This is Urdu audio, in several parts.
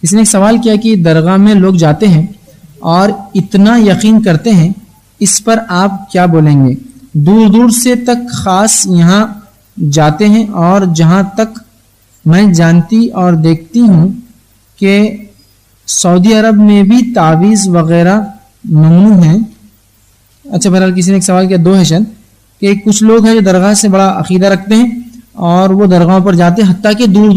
اس نے ایک سوال کیا کہ درگاہ میں لوگ جاتے ہیں اور اتنا یقین کرتے ہیں، اس پر آپ کیا بولیں گے؟ دور دور سے تک خاص یہاں جاتے ہیں، اور جہاں تک میں جانتی اور دیکھتی ہوں کہ سعودی عرب میں بھی تعویذ وغیرہ ممنوع ہیں۔ اچھا، بہرحال کسی نے ایک سوال کیا، دو ہے شاید، کہ کچھ لوگ ہیں جو درگاہ سے بڑا عقیدہ رکھتے ہیں اور وہ درگاہوں پر جاتے ہیں، حتیٰ کہ دور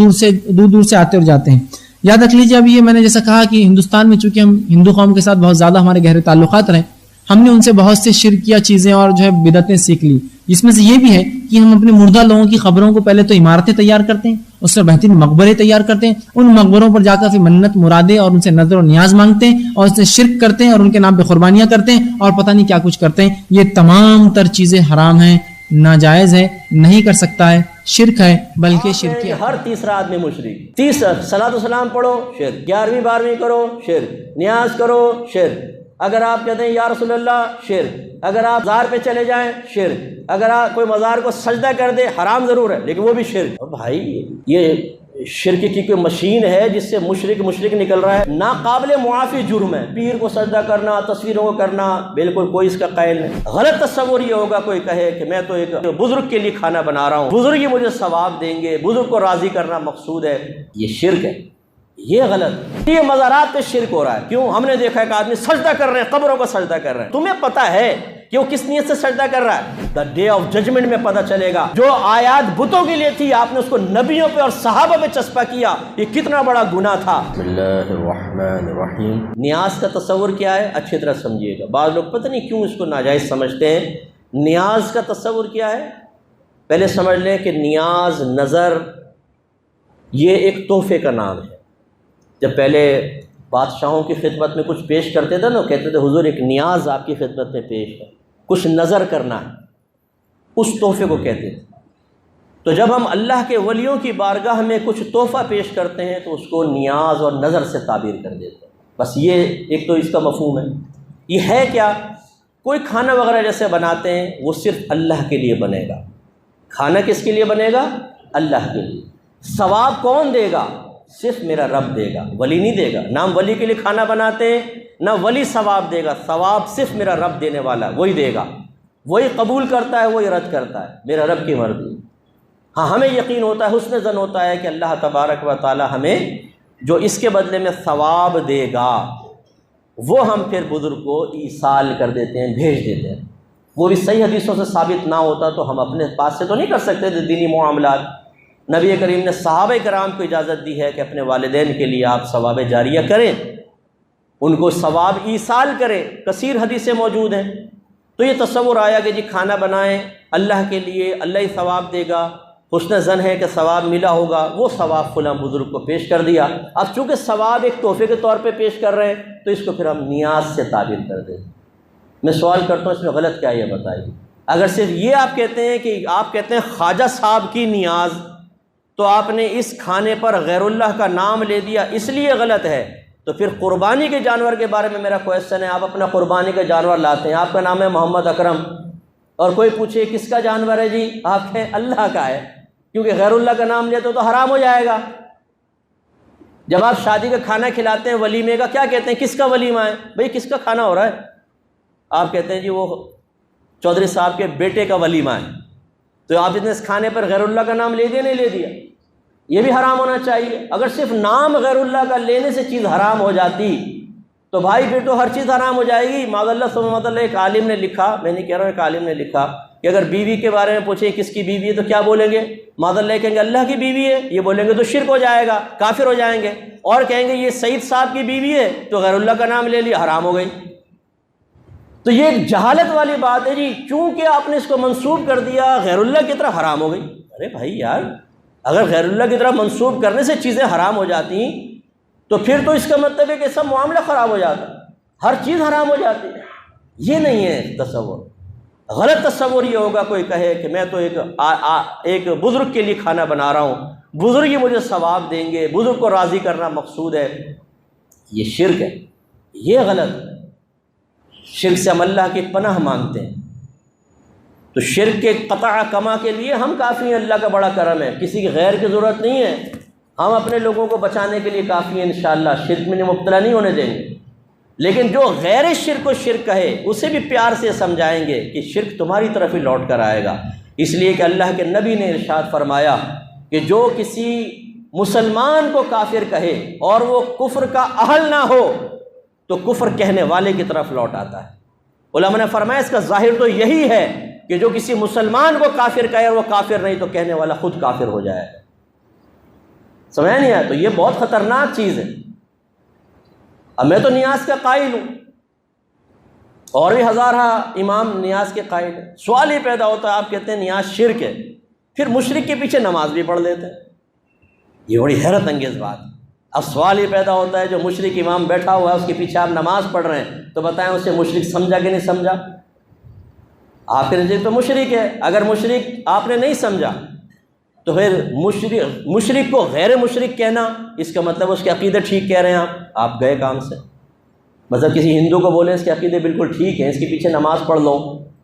دور سے آتے اور جاتے ہیں۔ یاد رکھ لیجیے، اب یہ میں نے جیسا کہا کہ ہندوستان میں چونکہ ہم ہندو قوم کے ساتھ بہت زیادہ ہمارے گہرے تعلقات رہے، ہم نے ان سے بہت سے شرکیہ چیزیں اور جو ہے بدعتیں سیکھ لی، جس میں سے یہ بھی ہے کہ ہم اپنے مردہ لوگوں کی قبروں کو پہلے تو عمارتیں تیار کرتے ہیں، اس سے بہترین مقبرے تیار کرتے ہیں، ان مقبروں پر جا کر پھر منت مرادیں اور ان سے نظر و نیاز مانگتے ہیں اور اس سے شرک کرتے ہیں اور ان کے نام پہ قربانیاں کرتے ہیں اور پتہ نہیں کیا کچھ کرتے ہیں۔ یہ تمام تر چیزیں حرام ہیں، ناجائز ہے، نہیں کر سکتا ہے، شرک ہے، بلکہ شرک ہے۔ ہر تیسرا آدمی مشرک، تیسرا صلاۃ و سلام پڑھو شرک، 11ویں 12ویں کرو شرک، نیاز کرو شرک، اگر آپ کہتے ہیں یا رسول اللہ شرک، اگر آپ مزار پہ چلے جائیں شرک، اگر آپ کوئی مزار کو سجدہ کر دے حرام ضرور ہے لیکن وہ بھی شرک۔ اور بھائی یہ شرک کی کوئی مشین ہے جس سے مشرک نکل رہا ہے، ناقابل معافی جرم ہے۔ پیر کو سجدہ کرنا، تصویروں کو کرنا، بالکل کوئی اس کا قائل نہیں۔ غلط تصور یہ ہوگا کوئی کہے کہ میں تو ایک بزرگ کے لیے کھانا بنا رہا ہوں، بزرگ ہی مجھے ثواب دیں گے، بزرگ کو راضی کرنا مقصود ہے، یہ شرک ہے، یہ غلط۔ یہ مزارات پہ شرک ہو رہا ہے، کیوں؟ ہم نے دیکھا ہے کہ آدمی سجدہ کر رہے ہیں، قبروں کو سجدہ کر رہے ہیں، تمہیں پتہ ہے کہ وہ کس نیت سے سجدہ کر رہا ہے؟ دا ڈے آف ججمنٹ میں پتہ چلے گا۔ جو آیات بتوں کے لیے تھی آپ نے اس کو نبیوں پہ اور صحابہ پہ چسپا کیا، یہ کتنا بڑا گناہ تھا۔ بسم اللہ الرحمن الرحیم۔ نیاز کا تصور کیا ہے اچھی طرح سمجھیے گا، بعض لوگ پتہ نہیں کیوں اس کو ناجائز سمجھتے ہیں۔ نیاز کا تصور کیا ہے پہلے سمجھ لیں کہ نیاز، نظر، یہ ایک تحفے کا نام ہے۔ جب پہلے بادشاہوں کی خدمت میں کچھ پیش کرتے تھے نا، کہتے تھے حضور ایک نیاز آپ کی خدمت میں پیش ہے، کچھ نظر کرنا ہے، اس تحفے کو کہتے تھے۔ تو جب ہم اللہ کے ولیوں کی بارگاہ میں کچھ تحفہ پیش کرتے ہیں تو اس کو نیاز اور نظر سے تعبیر کر دیتے ہیں۔ بس یہ ایک تو اس کا مفہوم ہے۔ یہ ہے کیا؟ کوئی کھانا وغیرہ جیسے بناتے ہیں وہ صرف اللہ کے لیے بنے گا۔ کھانا کس کے لیے بنے گا؟ اللہ کے لیے۔ ثواب کون دے گا؟ صرف میرا رب دے گا، ولی نہیں دے گا۔ نہ ہم ولی کے لیے کھانا بناتے ہیں، نہ ولی ثواب دے گا، ثواب صرف میرا رب دینے والا ہے، وہی دے گا، وہی قبول کرتا ہے، وہی رد کرتا ہے، میرا رب کی مرضی۔ ہاں ہمیں یقین ہوتا ہے، حسن ظن ہوتا ہے کہ اللہ تبارک و تعالی ہمیں جو اس کے بدلے میں ثواب دے گا وہ ہم پھر بزرگ کو ایصال کر دیتے ہیں، بھیج دیتے ہیں۔ وہ بھی صحیح حدیثوں سے ثابت نہ ہوتا تو ہم اپنے پاس سے تو نہیں کر سکتے تھے دینی معاملات۔ نبی کریم نے صحابہ کرام کو اجازت دی ہے کہ اپنے والدین کے لیے آپ ثواب جاریہ کریں، ان کو ثواب ایصال کریں، کثیر حدیثیں موجود ہیں۔ تو یہ تصور آیا کہ جی کھانا بنائیں اللہ کے لیے، اللہ ہی ثواب دے گا، حسن ظن ہے کہ ثواب ملا ہوگا، وہ ثواب فلاں بزرگ کو پیش کر دیا۔ اب چونکہ ثواب ایک تحفے کے طور پہ پیش کر رہے ہیں تو اس کو پھر ہم نیاز سے تعبیر کر دیں۔ میں سوال کرتا ہوں اس میں غلط کیا ہے یہ بتائیے۔ اگر صرف یہ آپ کہتے ہیں کہ آپ کہتے ہیں خواجہ صاحب کی نیاز، تو آپ نے اس کھانے پر غیر اللہ کا نام لے دیا، اس لیے غلط ہے۔ تو پھر قربانی کے جانور کے بارے میں میرا کویسچن ہے، آپ اپنا قربانی کا جانور لاتے ہیں، آپ کا نام ہے محمد اکرم، اور کوئی پوچھے کس کا جانور ہے جی، آپ کہیں اللہ کا ہے، کیونکہ غیر اللہ کا نام لیتے تو حرام ہو جائے گا۔ جب آپ شادی کا کھانا کھلاتے ہیں ولیمے کا، کیا کہتے ہیں کس کا ولیمہ ہے؟ بھئی کس کا کھانا ہو رہا ہے؟ آپ کہتے ہیں جی وہ چودھری صاحب کے بیٹے کا ولیمہ ہے۔ تو آپ نے اس کھانے پر غیر اللہ کا نام لے دیا نہیں لے دیا؟ یہ بھی حرام ہونا چاہیے۔ اگر صرف نام غیر اللہ کا لینے سے چیز حرام ہو جاتی تو بھائی پھر تو ہر چیز حرام ہو جائے گی۔ معاذ اللہ ثم معاذ اللہ، ایک عالم نے لکھا، میں نہیں کہہ رہا ہوں، ایک عالم نے لکھا کہ اگر بیوی کے بارے میں پوچھیں کس کی بیوی ہے تو کیا بولیں گے؟ معاذ اللہ کہیں گے اللہ کی بیوی ہے، یہ بولیں گے تو شرک ہو جائے گا، کافر ہو جائیں گے۔ اور کہیں گے یہ سعید صاحب کی بیوی ہے تو غیر اللہ کا نام لے لیا، حرام ہو گئی۔ تو یہ ایک جہالت والی بات ہے جی، چونکہ آپ نے اس کو منسوب کر دیا غیر اللہ کی طرف، حرام ہو گئی۔ ارے بھائی یار، اگر غیر اللہ کی طرف منسوب کرنے سے چیزیں حرام ہو جاتی تو پھر تو اس کا مطلب ہے کہ سب معاملہ خراب ہو جاتا، ہر چیز حرام ہو جاتی۔ یہ نہیں ہے تصور۔ غلط تصور یہ ہوگا کوئی کہے کہ میں تو ایک بزرگ کے لیے کھانا بنا رہا ہوں، بزرگ ہی مجھے ثواب دیں گے، بزرگ کو راضی کرنا مقصود ہے، یہ شرک ہے، یہ غلط۔ شرک سے ہم اللہ کی پناہ مانگتے ہیں۔ تو شرک کے قطع کما کے لیے ہم کافی ہیں، اللہ کا بڑا کرم ہے، کسی کی غیر کی ضرورت نہیں ہے۔ ہم اپنے لوگوں کو بچانے کے لیے کافی ہیں انشاءاللہ، شرک میں مبتلا نہیں ہونے دیں گے، لیکن جو غیر شرک کو شرک کہے اسے بھی پیار سے سمجھائیں گے کہ شرک تمہاری طرف ہی لوٹ کر آئے گا، اس لیے کہ اللہ کے نبی نے ارشاد فرمایا کہ جو کسی مسلمان کو کافر کہے اور وہ کفر کا اہل نہ ہو تو کفر کہنے والے کی طرف لوٹ آتا ہے۔ علماء نے فرمایا اس کا ظاہر تو یہی ہے کہ جو کسی مسلمان کو کافر کہے اور وہ کافر نہیں تو کہنے والا خود کافر ہو جائے، سمجھا نہیں آیا؟ تو یہ بہت خطرناک چیز ہے۔ اب میں تو نیاز کا قائل ہوں اور بھی ہزارہ امام نیاز کے قائل ہیں، سوال یہ پیدا ہوتا ہے آپ کہتے ہیں نیاز شرک ہے، پھر مشرک کے پیچھے نماز بھی پڑھ لیتے ہیں، یہ بڑی حیرت انگیز بات ہے۔ اب سوال یہ پیدا ہوتا ہے جو مشرک امام بیٹھا ہوا ہے اس کے پیچھے آپ نماز پڑھ رہے ہیں تو بتائیں اسے مشرک سمجھا کہ نہیں سمجھا؟ آپ کے نزدیک تو مشرک ہے، اگر مشرک آپ نے نہیں سمجھا تو پھر مشرک کو غیر مشرک کہنا اس کا مطلب اس کے عقیدے ٹھیک کہہ رہے ہیں آپ گئے کام سے۔ مطلب کسی ہندو کو بولیں اس کے عقیدے بالکل ٹھیک ہیں، اس کے پیچھے نماز پڑھ لو،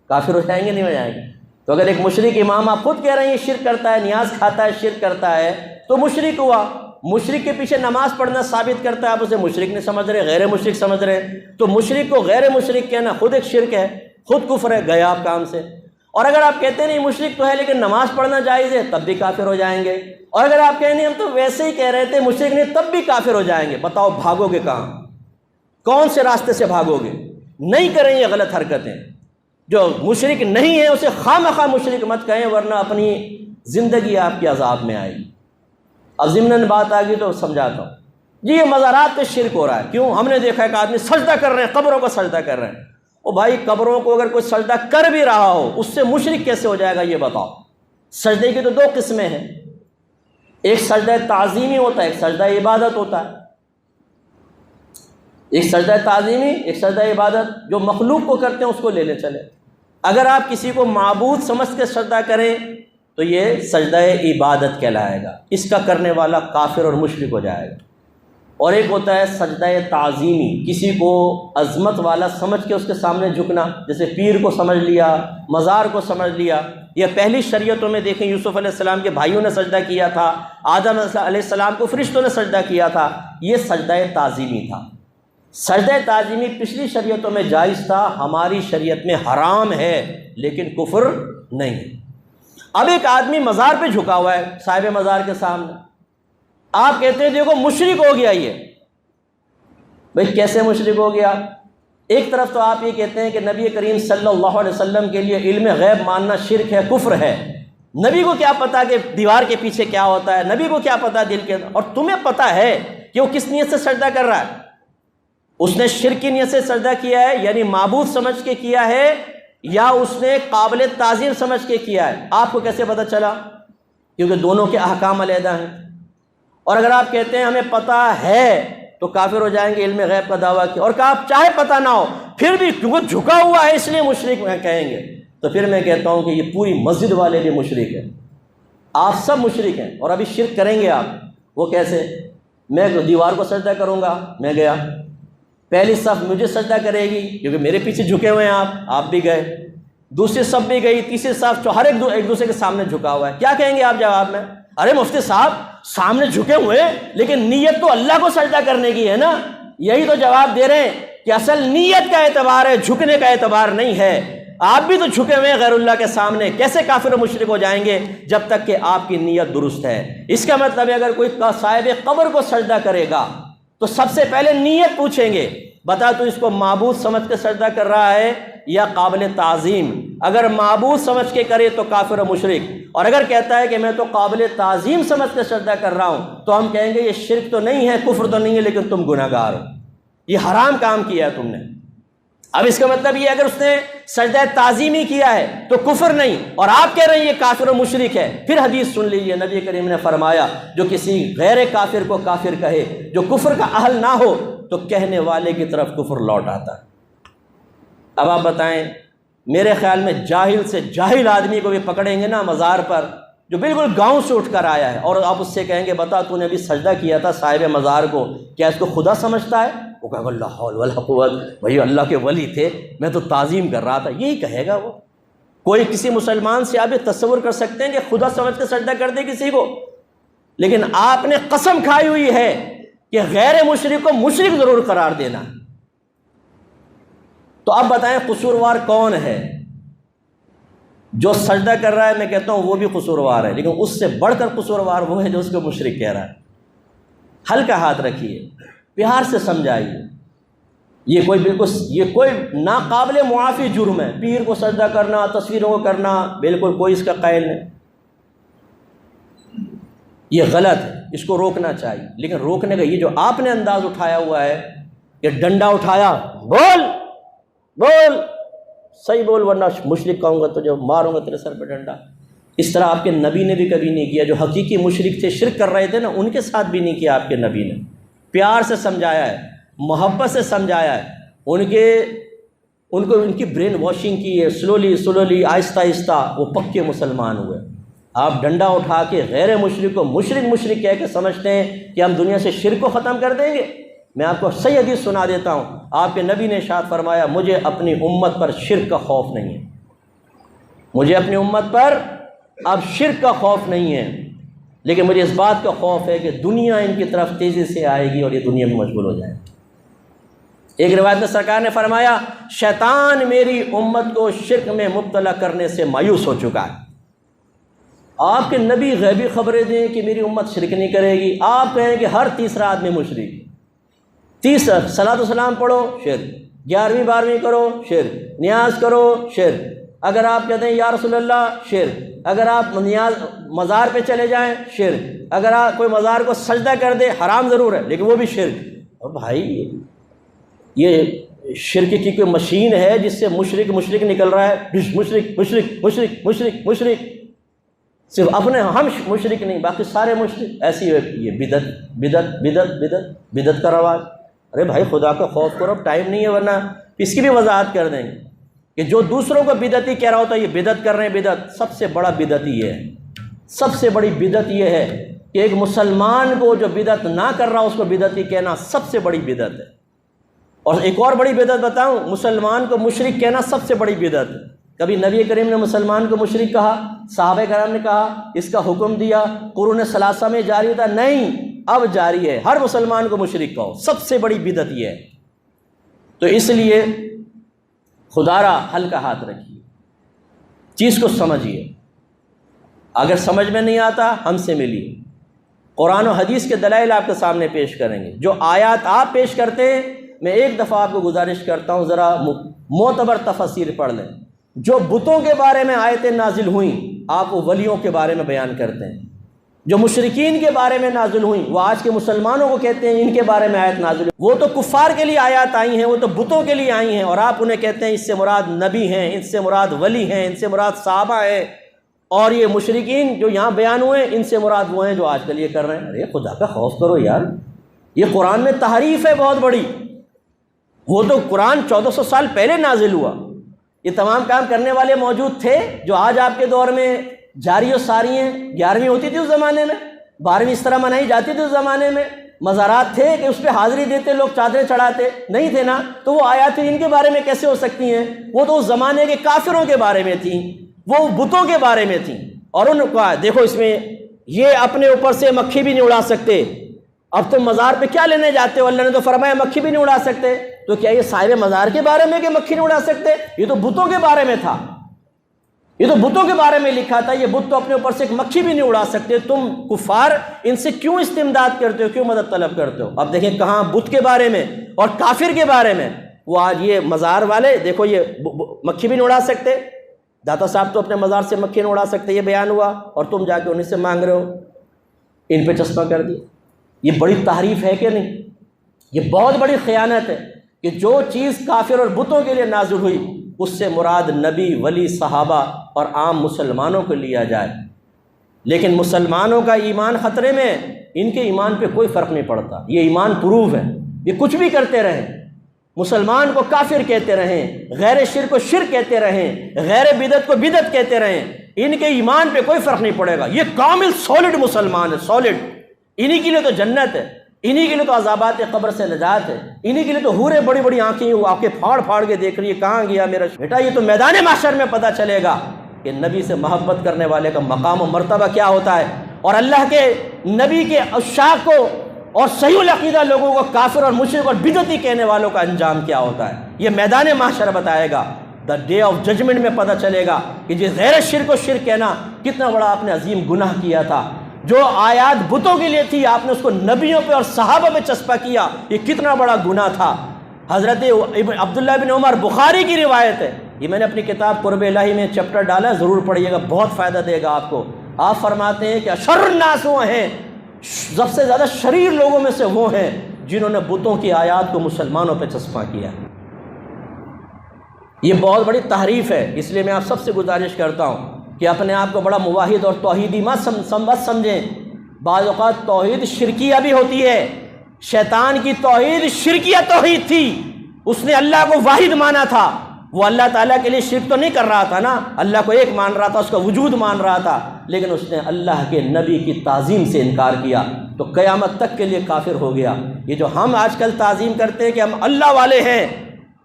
کافر ہو جائیں گے نہیں ہو جائیں گے؟ تو اگر ایک مشرک امام آپ خود کہہ رہے ہیں یہ شرک کرتا ہے، نیاز کھاتا ہے، شرک کرتا ہے تو مشرک ہوا، مشرک کے پیچھے نماز پڑھنا ثابت کرتا ہے آپ اسے مشرک نہیں سمجھ رہے، غیر مشرک سمجھ رہے، تو مشرک کو غیر مشرک کہنا خود ایک شرک ہے، خود کفر ہے، گئے آپ کام سے۔ اور اگر آپ کہتے ہیں نہیں مشرک تو ہے لیکن نماز پڑھنا جائز ہے تب بھی کافر ہو جائیں گے، اور اگر آپ کہیں نہیں ہم تو ویسے ہی کہہ رہے تھے مشرک نہیں تب بھی کافر ہو جائیں گے، بتاؤ بھاگو گے کہاں؟ کون سے راستے سے بھاگو گے؟ نہیں کریں یہ غلط حرکتیں، جو مشرک نہیں ہے اسے خواہ مخواہ مشرک مت کہیں ورنہ اپنی زندگی آپ کی عذاب میں آئے گی۔ اب ضمناً بات آ گئی تو سمجھاتا ہوں جی یہ مزارات پہ شرک ہو رہا ہے، کیوں؟ ہم نے دیکھا ہے کہ آدمی سجدہ کر رہے ہیں، قبروں کو سجدہ کر رہے ہیں، او بھائی قبروں کو اگر کوئی سجدہ کر بھی رہا ہو اس سے مشرک کیسے ہو جائے گا یہ بتاؤ؟ سجدے کی تو دو قسمیں ہیں، ایک سجدہ تعظیمی ہوتا ہے، ایک سجدہ عبادت ہوتا ہے، ایک سجدہ تعظیمی ایک سجدہ عبادت، جو مخلوق کو کرتے ہیں اس کو لے لے چلے۔ اگر آپ کسی کو معبود سمجھ کے سجدہ کریں تو یہ سجدہ عبادت کہلائے گا، اس کا کرنے والا کافر اور مشرک ہو جائے گا۔ اور ایک ہوتا ہے سجدہ تعظیمی، کسی کو عظمت والا سمجھ کے اس کے سامنے جھکنا، جیسے پیر کو سمجھ لیا، مزار کو سمجھ لیا، یا پہلی شریعتوں میں دیکھیں یوسف علیہ السلام کے بھائیوں نے سجدہ کیا تھا، آدم علیہ السلام کو فرشتوں نے سجدہ کیا تھا، یہ سجدہ تعظیمی تھا۔ سجدہ تعظیمی پچھلی شریعتوں میں جائز تھا، ہماری شریعت میں حرام ہے لیکن کفر نہیں۔ اب ایک آدمی مزار پہ جھکا ہوا ہے صاحب مزار کے سامنے، آپ کہتے ہیں دیکھو مشرک ہو گیا یہ، بھئی کیسے مشرک ہو گیا؟ ایک طرف تو آپ یہ کہتے ہیں کہ نبی کریم صلی اللہ علیہ وسلم کے لیے علم غیب ماننا شرک ہے، کفر ہے، نبی کو کیا پتا کہ دیوار کے پیچھے کیا ہوتا ہے، نبی کو کیا پتا دل کے، اور تمہیں پتا ہے کہ وہ کس نیت سے سجدہ کر رہا ہے؟ اس نے شرک کی نیت سے سجدہ کیا ہے یعنی معبود سمجھ کے کیا ہے، یا اس نے قابل تعظیم سمجھ کے کیا ہے؟ آپ کو کیسے پتہ چلا؟ کیونکہ دونوں کے احکام علیحدہ ہیں۔ اور اگر آپ کہتے ہیں ہمیں پتہ ہے تو کافر ہو جائیں گے، علم غیب کا دعویٰ کیا، اور کہ آپ چاہے پتہ نہ ہو پھر بھی کیونکہ جھکا ہوا ہے اس لیے مشرک کہیں گے، تو پھر میں کہتا ہوں کہ یہ پوری مسجد والے بھی مشرک ہیں، آپ سب مشرک ہیں، اور ابھی شرک کریں گے آپ۔ وہ کیسے؟ میں دیوار کو سجدہ کروں گا، میں گیا، پہلی صف مجھے سجدہ کرے گی کیونکہ میرے پیچھے جھکے ہوئے ہیں آپ بھی گئے، دوسری صف بھی گئی، تیسری صف ہر ایک دوسرے کے سامنے جھکا ہوا ہے، کیا کہیں گے آپ جواب میں؟ ارے مفتی صاحب سامنے جھکے ہوئے لیکن نیت تو اللہ کو سجدہ کرنے کی ہے نا، یہی تو جواب دے رہے ہیں کہ اصل نیت کا اعتبار ہے، جھکنے کا اعتبار نہیں ہے۔ آپ بھی تو جھکے ہوئے ہیں غیر اللہ کے سامنے، کیسے کافر و مشرک ہو جائیں گے جب تک کہ آپ کی نیت درست ہے؟ اس کا مطلب ہے اگر کوئی صاحب قبر کو سجدہ کرے گا تو سب سے پہلے نیت پوچھیں گے، بتا تو اس کو معبود سمجھ کے سجدہ کر رہا ہے یا قابل تعظیم؟ اگر معبود سمجھ کے کرے تو کافر و مشرک، اور اگر کہتا ہے کہ میں تو قابل تعظیم سمجھ کے سجدہ کر رہا ہوں تو ہم کہیں گے یہ شرک تو نہیں ہے، کفر تو نہیں ہے، لیکن تم گناہ گار ہو، یہ حرام کام کیا ہے تم نے۔ اب اس کا مطلب یہ اگر اس نے سجدہ تعظیمی کیا ہے تو کفر نہیں، اور آپ کہہ رہے ہیں یہ کافر و مشرک ہے۔ پھر حدیث سن لیجئے، نبی کریم نے فرمایا جو کسی غیر کافر کو کافر کہے، جو کفر کا اہل نہ ہو، تو کہنے والے کی طرف کفر لوٹ آتا ہے۔ اب آپ بتائیں، میرے خیال میں جاہل سے جاہل آدمی کو بھی پکڑیں گے نا مزار پر، جو بالکل گاؤں سے اٹھ کر آیا ہے، اور آپ اس سے کہیں گے بتا تو نے ابھی سجدہ کیا تھا صاحب مزار کو، کیا اس کو خدا سمجھتا ہے؟ وہ کہے گا لا حول ولا قوت، بھائی اللہ کے ولی تھے، میں تو تعظیم کر رہا تھا، یہی کہے گا وہ۔ کوئی کسی مسلمان سے آپ یہ تصور کر سکتے ہیں کہ خدا سمجھ کے سجدہ کر دے کسی کو؟ لیکن آپ نے قسم کھائی ہوئی ہے کہ غیر مشرک کو مشرک ضرور قرار دینا۔ تو اب بتائیں قصوروار کون ہے؟ جو سجدہ کر رہا ہے میں کہتا ہوں وہ بھی قصوروار ہے، لیکن اس سے بڑھ کر قصوروار وہ ہے جو اس کو مشرک کہہ رہا ہے۔ ہلکا ہاتھ رکھیے، پیار سے سمجھائیے، یہ کوئی ناقابل معافی جرم ہے۔ پیر کو سجدہ کرنا، تصویروں کو کرنا، بالکل کوئی اس کا قائل نہیں، یہ غلط ہے، اس کو روکنا چاہیے۔ لیکن روکنے کا یہ جو آپ نے انداز اٹھایا ہوا ہے کہ ڈنڈا اٹھایا، بول صحیح بول ورنہ مشرک کہوں گا تو جو ماروں گا تیرے سر پہ ڈنڈا، اس طرح آپ کے نبی نے بھی کبھی نہیں کیا۔ جو حقیقی مشرک تھے، شرک کر رہے تھے نا، ان کے ساتھ بھی نہیں کیا آپ کے نبی نے۔ پیار سے سمجھایا ہے، محبت سے سمجھایا ہے، ان کی برین واشنگ کی ہے، سلولی آہستہ آہستہ وہ پکے مسلمان ہوئے۔ آپ ڈنڈا اٹھا کے غیر مشرک کو مشرک کہہ کے سمجھتے ہیں کہ ہم دنیا سے شرک کو ختم کر دیں گے۔ میں آپ کو صحیح حدیث سنا دیتا ہوں، آپ کے نبی نے ارشاد فرمایا، مجھے اپنی امت پر شرک کا خوف نہیں ہے، مجھے اپنی امت پر اب شرک کا خوف نہیں ہے، لیکن مجھے اس بات کا خوف ہے کہ دنیا ان کی طرف تیزی سے آئے گی اور یہ دنیا میں مشغول ہو جائے۔ ایک روایت میں سرکار نے فرمایا، شیطان میری امت کو شرک میں مبتلا کرنے سے مایوس ہو چکا ہے۔ آپ کے نبی غیبی خبریں دیں کہ میری امت شرک نہیں کرے گی، آپ کہیں کہ ہر تیسرا آدمی مشرک، تیسرا صلاۃ و سلام پڑھو شرک، 11ویں 12ویں کرو شرک، نیاز کرو شرک، اگر آپ کہتے ہیں یا رسول اللہ شرک، اگر آپ نیاز مزار پہ چلے جائیں شرک، اگر آپ کوئی مزار کو سجدہ کر دے حرام ضرور ہے لیکن وہ بھی شرک۔ اور بھائی یہ شرک کی کوئی مشین ہے جس سے مشرک نکل رہا ہے، مشرک، صرف اپنے ہم مشرک نہیں باقی سارے مشرک، ایسی ہے یہ بدعت کا رواج۔ ارے بھائی خدا کا خوف کرو، ٹائم نہیں ہے ورنہ اس کی بھی وضاحت کر دیں گے کہ جو دوسروں کو بدعتی کہہ رہا ہوتا ہے یہ بدعت کر رہے ہیں۔ بدعت سب سے بڑا بدعت یہ ہے، سب سے بڑی بدعت یہ ہے کہ ایک مسلمان کو جو بدعت نہ کر رہا اس کو بدعتی کہنا سب سے بڑی بدعت ہے۔ اور ایک اور بڑی بدعت بتاؤں، مسلمان کو مشرک کہنا سب سے بڑی بدعت ہے۔ کبھی نبی کریم نے مسلمان کو مشرک کہا؟ صحابہ کرام نے کہا؟ اس کا حکم دیا؟ قرون ثلاثہ میں جاری تھا؟ نہیں، اب جاری ہے، ہر مسلمان کو مشرک کہو، سب سے بڑی بدعت یہ ہے۔ تو اس لیے خدا را ہلکا ہاتھ رکھیے، چیز کو سمجھیے، اگر سمجھ میں نہیں آتا ہم سے ملیے، قرآن و حدیث کے دلائل آپ کے سامنے پیش کریں گے۔ جو آیات آپ پیش کرتے ہیں میں ایک دفعہ آپ کو گزارش کرتا ہوں ذرا معتبر تفسیر پڑھ لیں۔ جو بتوں کے بارے میں آیتیں نازل ہوئیں آپ وہ ولیوں کے بارے میں بیان کرتے ہیں، جو مشرکین کے بارے میں نازل ہوئیں وہ آج کے مسلمانوں کو کہتے ہیں ان کے بارے میں آیت نازل ہوئی۔ وہ تو کفار کے لیے آیات آئی ہیں، وہ تو بتوں کے لیے آئی ہیں، اور آپ انہیں کہتے ہیں اس سے مراد نبی ہیں، ان سے مراد ولی ہیں، ان سے مراد صحابہ ہیں، اور یہ مشرکین جو یہاں بیان ہوئے ان سے مراد وہ ہیں جو آج کل یہ کر رہے ہیں۔ ارے خدا کا خوف کرو یار، یہ قرآن میں تحریف ہے بہت بڑی۔ وہ تو قرآن 1400 سال پہلے نازل ہوا، یہ تمام کام کرنے والے موجود تھے جو آج آپ کے دور میں جاری و ساری ہیں۔ 11ویں ہوتی تھی اس زمانے میں، 12ویں اس طرح منائی جاتی تھی اس زمانے میں، مزارات تھے کہ اس پہ حاضری دیتے لوگ، چادریں چڑھاتے نہیں تھے نا، تو وہ آیات ان کے بارے میں کیسے ہو سکتی ہیں؟ وہ تو اس زمانے کے کافروں کے بارے میں تھیں، وہ بتوں کے بارے میں تھیں۔ اور ان کو دیکھو اس میں یہ اپنے اوپر سے مکھی بھی نہیں اڑا سکتے، اب تم مزار پہ کیا لینے جاتے ہو؟ اللہ نے تو فرمایا مکھی بھی نہیں اڑا سکتے، تو کیا یہ صاحب مزار کے بارے میں کہ مکھی نہیں اڑا سکتے؟ یہ تو بتوں کے بارے میں تھا، یہ تو بتوں کے بارے میں لکھا تھا، یہ بت تو اپنے اوپر سے ایک مکھی بھی نہیں اڑا سکتے۔ تم کفار ان سے کیوں استمداد کرتے ہو، کیوں مدد طلب کرتے ہو؟ اب دیکھیں کہاں بت کے بارے میں اور کافر کے بارے میں، وہ آج یہ مزار والے دیکھو یہ مکھی بھی نہیں اڑا سکتے، داتا صاحب تو اپنے مزار سے مکھی نہیں اڑا سکتے، یہ بیان ہوا، اور تم جا کے انہیں سے مانگ رہے ہو، ان پہ چسپاں کر دیا۔ یہ بڑی تحریف ہے کہ نہیں؟ یہ بہت بڑی خیانت ہے کہ جو چیز کافر اور بتوں کے لیے نازل ہوئی اس سے مراد نبی، ولی، صحابہ اور عام مسلمانوں کو لیا جائے، لیکن مسلمانوں کا ایمان خطرے میں، ان کے ایمان پہ کوئی فرق نہیں پڑتا، یہ ایمان پروف ہے، یہ کچھ بھی کرتے رہیں، مسلمان کو کافر کہتے رہیں، غیر شرک کو شرک کہتے رہیں، غیر بدعت کو بدعت کہتے رہیں، ان کے ایمان پہ کوئی فرق نہیں پڑے گا، یہ کامل سالڈ مسلمان ہے، سالڈ، انہی کے لیے تو جنت ہے، انہی کے لیے تو عذابات قبر سے نجات ہے، انہی کے لیے تو حوریں بڑی بڑی آنکھیں آنکھیں پھاڑ پھاڑ کے دیکھ رہی ہے کہاں گیا میرا بیٹا۔ یہ تو میدان محشر میں پتہ چلے گا کہ نبی سے محبت کرنے والے کا مقام و مرتبہ کیا ہوتا ہے۔ اور اللہ کے نبی کے عشاق کو اور صحیح العقیدہ لوگوں کو کافر اور مشرک اور بدعتی کہنے والوں کا انجام کیا ہوتا ہے، یہ میدان محشر بتائے گا، دا ڈے آف ججمنٹ میں پتہ چلے گا کہ جس غیر شرک و شرک کہنا کتنا بڑا آپ نے عظیم گناہ کیا تھا، جو آیات بتوں کے لیے تھی آپ نے اس کو نبیوں پہ اور صحابہ پہ چسپا کیا، یہ کتنا بڑا گناہ تھا۔ حضرت عبداللہ بن عمر، بخاری کی روایت ہے، یہ میں نے اپنی کتاب قرب الہی میں چیپٹر ڈالا ہے، ضرور پڑھیے گا، بہت فائدہ دے گا آپ کو۔ آپ فرماتے ہیں کہ اشر الناس وہ ہیں، سب سے زیادہ شریر لوگوں میں سے وہ ہیں جنہوں نے بتوں کی آیات کو مسلمانوں پہ چسپاں کیا۔ یہ بہت بڑی تحریف ہے، اس لیے میں آپ سب سے گزارش کرتا ہوں کہ اپنے آپ کو بڑا موحد اور توحیدی مت سمجھیں۔ بعض اوقات توحید شرکیہ بھی ہوتی ہے، شیطان کی توحید شرکیہ توحید تھی، اس نے اللہ کو واحد مانا تھا، وہ اللہ تعالیٰ کے لیے شرک تو نہیں کر رہا تھا نا، اللہ کو ایک مان رہا تھا، اس کا وجود مان رہا تھا، لیکن اس نے اللہ کے نبی کی تعظیم سے انکار کیا تو قیامت تک کے لیے کافر ہو گیا۔ یہ جو ہم آج کل تعظیم کرتے ہیں کہ ہم اللہ والے ہیں،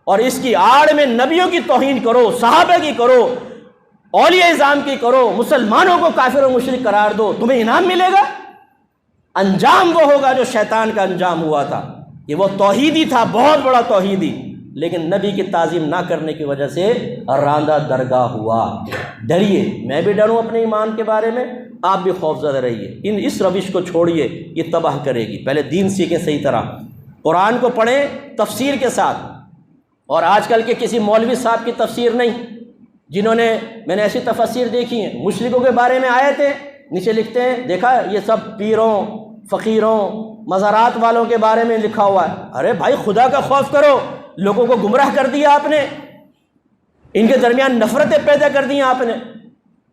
اور اس کی آڑ میں نبیوں کی توہین کرو، صحابہ کی کرو، اولیاء اعظام کی کرو، مسلمانوں کو کافر و مشرک قرار دو، تمہیں انعام ملے گا؟ انجام وہ ہوگا جو شیطان کا انجام ہوا تھا۔ یہ وہ توحیدی تھا، بہت بڑا توحیدی، لیکن نبی کی تعظیم نہ کرنے کی وجہ سے راندہ درگاہ ہوا۔ ڈریے، میں بھی ڈروں اپنے ایمان کے بارے میں، آپ بھی خوف زدہ رہیے، اس روش کو چھوڑیے، یہ تباہ کرے گی۔ پہلے دین سیکھیں صحیح طرح، قرآن کو پڑھیں تفسیر کے ساتھ، اور آج کل کے کسی مولوی صاحب کی تفسیر نہیں، جنہوں نے، میں نے ایسی تفسیر دیکھی ہیں، مشرکوں کے بارے میں آئے تھے، نیچے لکھتے ہیں دیکھا یہ سب پیروں، فقیروں، مزارات والوں کے بارے میں لکھا ہوا ہے۔ ارے بھائی خدا کا خوف کرو، لوگوں کو گمراہ کر دیا آپ نے، ان کے درمیان نفرتیں پیدا کر دی آپ نے،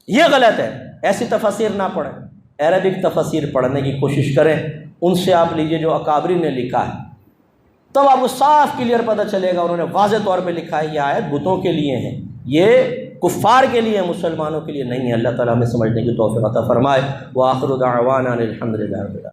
یہ غلط ہے۔ ایسی تفسیر نہ پڑھیں، عربک تفسیر پڑھنے کی کوشش کریں، ان سے آپ لیجئے جو اکابری نے لکھا ہے، تب آپ کو صاف کلیئر پتہ چلے گا۔ انہوں نے واضح طور پہ لکھا ہے یہ آیت بتوں کے لیے ہیں، یہ کفار کے لیے، مسلمانوں کے لیے نہیں ہے۔ اللہ تعالیٰ ہمیں سمجھنے کی توفیق عطا فرمائے۔ وآخر دعوانا الحمد للہ رب العالمین۔